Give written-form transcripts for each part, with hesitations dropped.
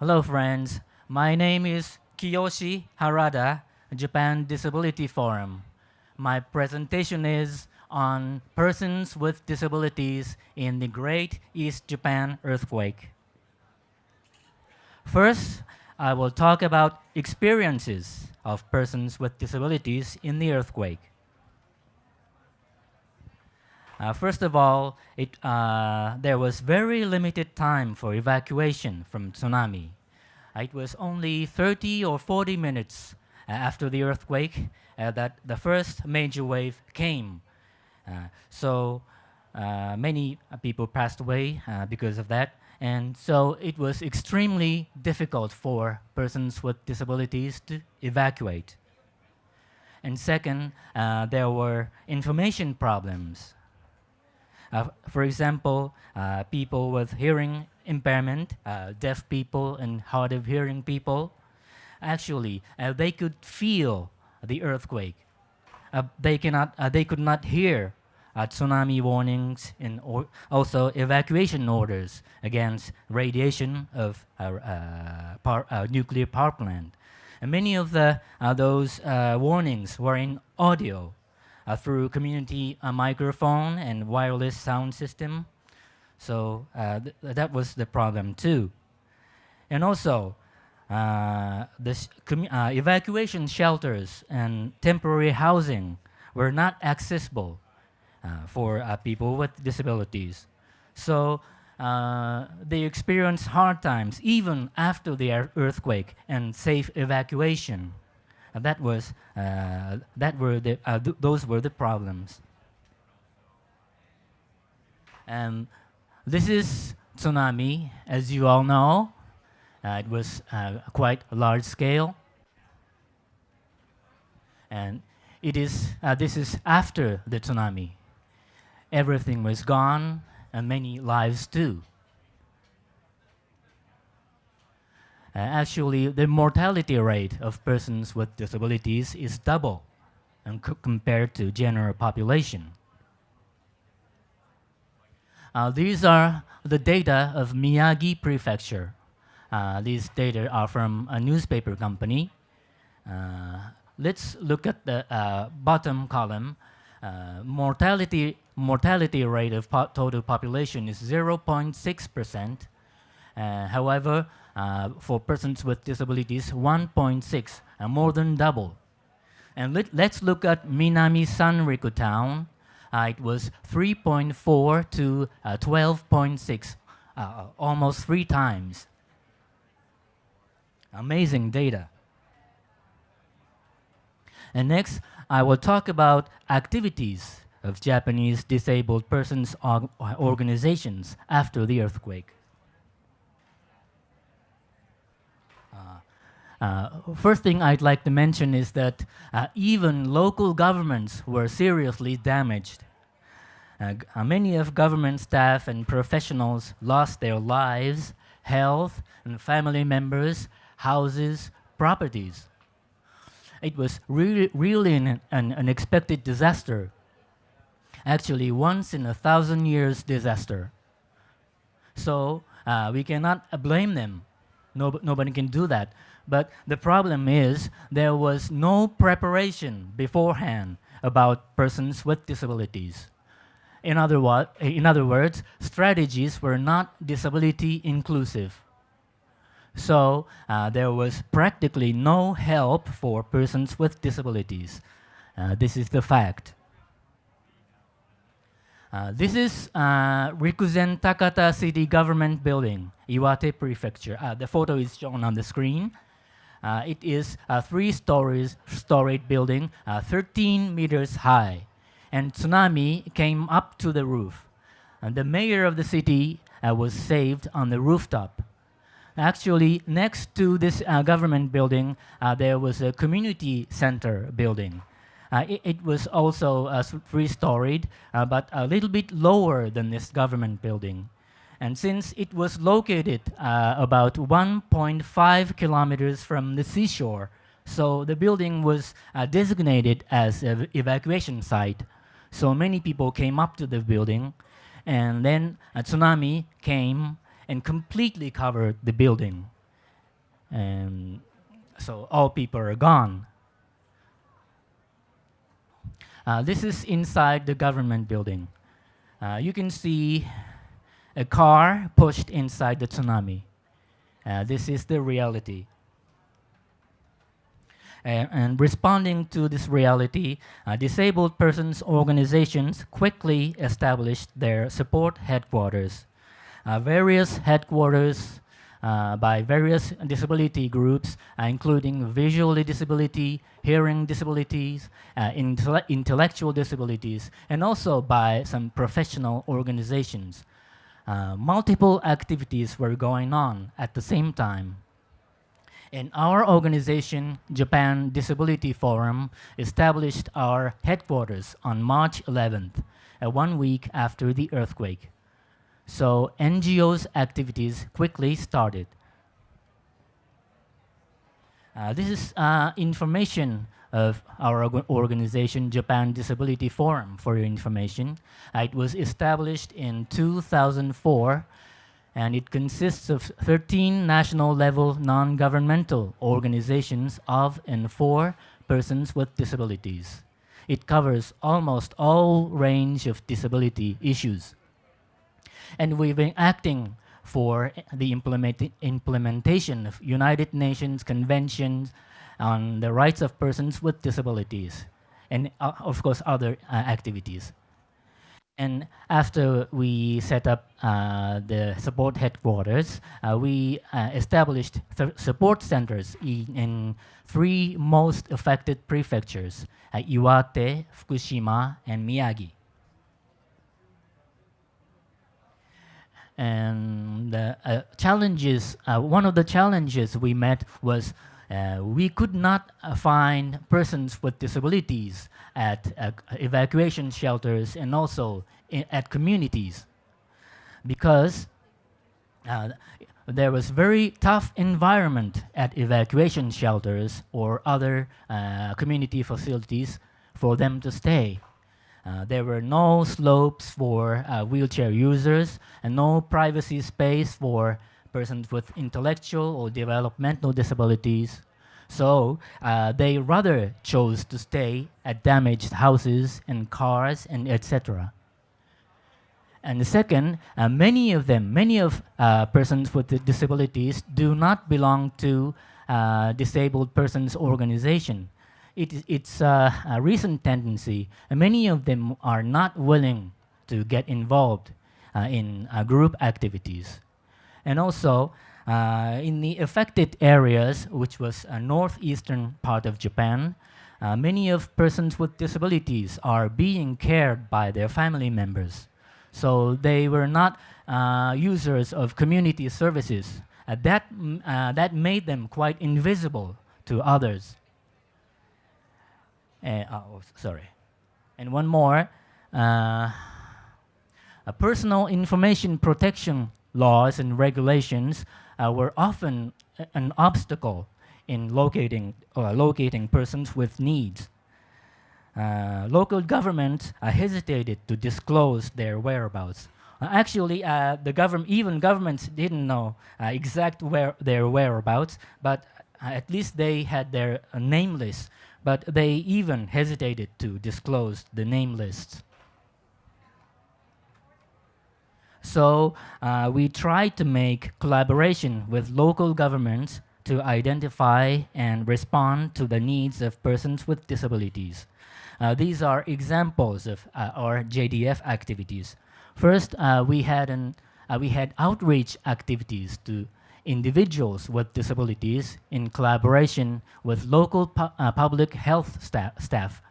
Hello, friends. My name is Kiyoshi Harada, Japan Disability Forum. My presentation is on persons with disabilities in the Great East Japan Earthquake. First, I will talk about experiences of persons with disabilities in the earthquake. First of all, there was very limited time for evacuation from tsunami. It was only 30 or 40 minutes after the earthquake that the first major wave came. So many people passed away because of that. And so it was extremely difficult for persons with disabilities to evacuate. And second, there were information problems. For example, people with hearing impairment, deaf people and hard of hearing people, actually, they could feel the earthquake. They could not hear tsunami warnings and also evacuation orders against radiation of nuclear power plant. And many of those warnings were in audio through community microphone and wireless sound system. So that was the problem too. And also, evacuation shelters and temporary housing were not accessible for people with disabilities. So they experienced hard times even after the earthquake and safe evacuation. Those were the problems. This is tsunami, as you all know. It was quite a large scale. And this is after the tsunami. Everything was gone, and many lives too. Actually, the mortality rate of persons with disabilities is double compared to general population. These are the data of Miyagi Prefecture. These data are from a newspaper company. Let's look at the bottom column. Mortality rate of total population is 0.6%. However, for persons with disabilities, 1.6, more than double. And let's look at Minami Sanriku town. It was 3.4 to 12.6, almost 3 times. Amazing data. And next, I will talk about activities of Japanese disabled persons organizations after the earthquake. First thing I'd like to mention is that even local governments were seriously damaged. Many of government staff and professionals lost their lives, health, and family members, houses, properties. It was really an unexpected disaster. Actually, once in 1,000 years disaster. So we cannot blame them. Nobody can do that. But the problem is there was no preparation beforehand about persons with disabilities. In other words, strategies were not disability inclusive. So there was practically no help for persons with disabilities. This is the fact. This is Rikuzen Takata City Government Building, Iwate Prefecture. The photo is shown on the screen. It is a 3-storied building, 13 meters high. And tsunami came up to the roof. And the mayor of the city was saved on the rooftop. Actually, next to this government building, there was a community center building. It was also 3-storied, but a little bit lower than this government building. And since it was located about 1.5 kilometers from the seashore, so the building was designated as an evacuation site. So many people came up to the building, and then a tsunami came and completely covered the building. And so all people are gone. This is inside the government building. You can see a car pushed inside the tsunami. This is the reality. And responding to this reality, disabled persons organizations quickly established their support headquarters. Various headquarters by various disability groups, including visual disability, hearing disabilities, intellectual disabilities, and also by some professional organizations. Multiple activities were going on at the same time. And our organization, Japan Disability Forum, established our headquarters on March 11th, 1 week after the earthquake. So NGO's activities quickly started. This is information of our organization, Japan Disability Forum, for your information. It was established in 2004, and it consists of 13 national-level non-governmental organizations of and for persons with disabilities. It covers almost all range of disability issues. And we've been acting for the implementation of United Nations Conventions on the rights of persons with disabilities, and of course other activities. And after we set up the support headquarters, we established support centers in 3 most affected prefectures, Iwate, Fukushima, and Miyagi. And challenges, one of the challenges we met was we could not find persons with disabilities at evacuation shelters and also at communities, because there was very tough environment at evacuation shelters or other community facilities for them to stay. There were no slopes for wheelchair users and no privacy space for persons with intellectual or developmental disabilities. So they rather chose to stay at damaged houses and cars and etc. And the second, many of persons with disabilities do not belong to disabled persons organization. It's a recent tendency. Many of them are not willing to get involved in group activities. And also, in the affected areas, which was a northeastern part of Japan, many of persons with disabilities are being cared by their family members. So they were not users of community services. That made them quite invisible to others. Sorry. And one more, personal information protection laws and regulations were often an obstacle in locating persons with needs. Local governments hesitated to disclose their whereabouts. Actually, even governments didn't know their whereabouts, but at least they had their name lists. But they even hesitated to disclose the name lists. So we tried to make collaboration with local governments to identify and respond to the needs of persons with disabilities. These are examples of our JDF activities. First, we had outreach activities to individuals with disabilities in collaboration with local public health staff.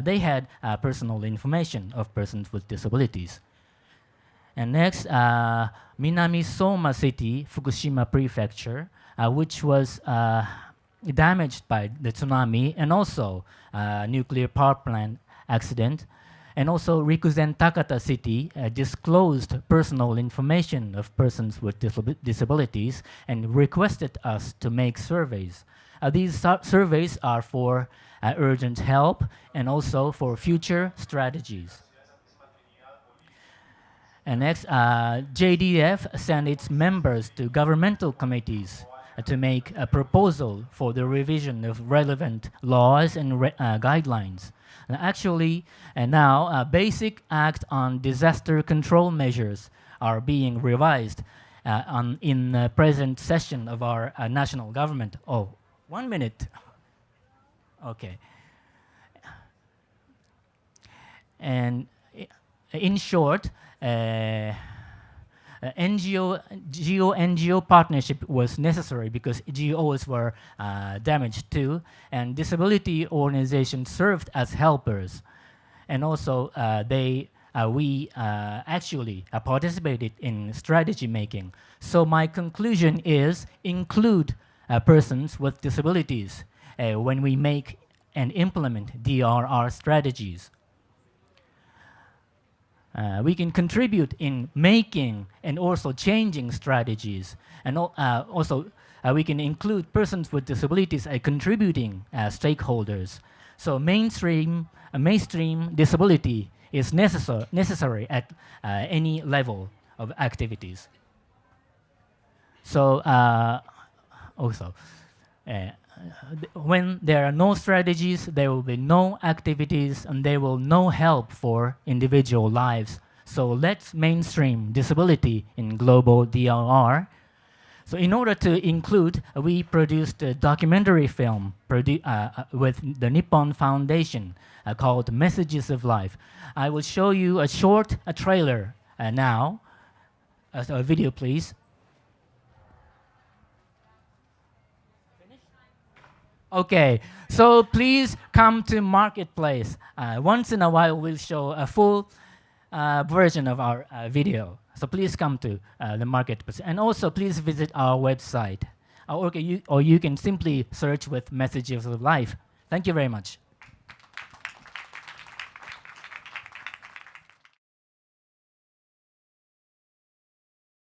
They had personal information of persons with disabilities. And next, Minami Soma City, Fukushima Prefecture, which was damaged by the tsunami and also nuclear power plant accident. And also Rikuzen Takata City disclosed personal information of persons with disabilities and requested us to make surveys. These surveys are for urgent help and also for future strategies. And next, JDF sent its members to governmental committees to make a proposal for the revision of relevant laws and guidelines. Actually, now Basic Act on Disaster Control Measures are being revised in the present session of our national government. Oh, 1 minute. Okay. And in short, GO-NGO partnership was necessary because GOs were damaged too, and disability organizations served as helpers. And also, we actually participated in strategy making. So my conclusion is include persons with disabilities when we make and implement DRR strategies. We can contribute in making and also changing strategies. And also, we can include persons with disabilities as contributing stakeholders. So mainstream disability is necessary at any level of activities. So also, when there are no strategies, there will be no activities, and there will no help for individual lives. So let's mainstream disability in global DRR. So in order to include, we produced a documentary film with the Nippon Foundation called Messages of Life. I will show you a short trailer now. A video, please. Okay, so please come to Marketplace. Once in a while, we'll show a full version of our video. So please come to the Marketplace. And also, please visit our website. Or you can simply search with Messages of Life. Thank you very much.